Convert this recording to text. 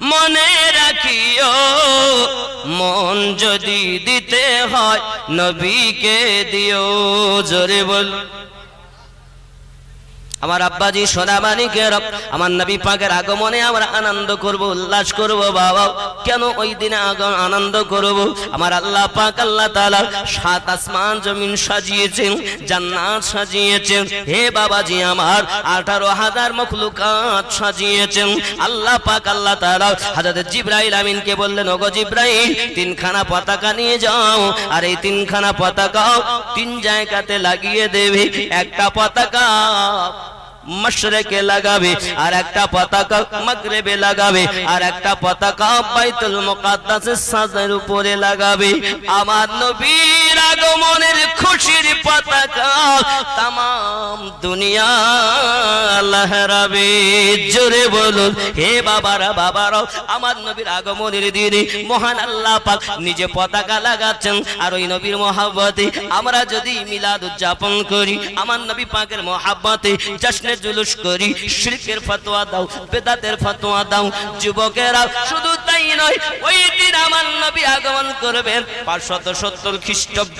মনে রাখিও মন যদি দিতে হয় নবীকে দিও। জোরে বল। আমার আব্বাজি সোনামানিকের আমার নবী পাকের আগমনে আমরা আনন্দ করব, উল্লাস করব। বাবা কেন ওই দিনে আনন্দ করব? আমার আল্লাহ পাক আল্লাহ তাআলা সাত আসমান জমিন সাজিয়েছেন, জান্নাত সাজিয়েছেন। হে বাবাজি আমার 18,000 মখলুকাত সাজিয়েছেন। আল্লাহ পাক আল্লাহ তাআলা হযরত জিবরাইল আমিনকে বললেন, ওগো জিবরাইল, তিনখানা পতাকা নিয়ে যাও, আর এই তিনখানা পতাকা তিন জায়গাতে লাগিয়ে দেবে। একটা পতাকা মশরিকে লাগাবে, আর একটা পতাকা মাগরিবে লাগাবে, আর একটা পতাকা বাইতুল মুকাদ্দাসের সাদের উপরে লাগাবে। আমার নবীর আগমনের খুশির পতাকা तमाम দুনিয়া লহরাবে। জোরে বলুন। হে বাবারা বাবারা, আমার নবীর আগমনের দিনে মহান আল্লাহ পাক নিজে পতাকা লাগাচ্ছেন। আর ওই নবীর মহব্বতে আমরা যদি মিলাদ উদযাপন করি, আমার নবী পাকের মহব্বতে জশ্নে জুলুস করি, শিরকের ফতোয়া দাও, বেদাতের ফতোয়া দাও। যুবকেরা শুধু তাই নয়, ওই দিন আমার নবী আগমন করবেন 570 খ্রিস্টাব্দ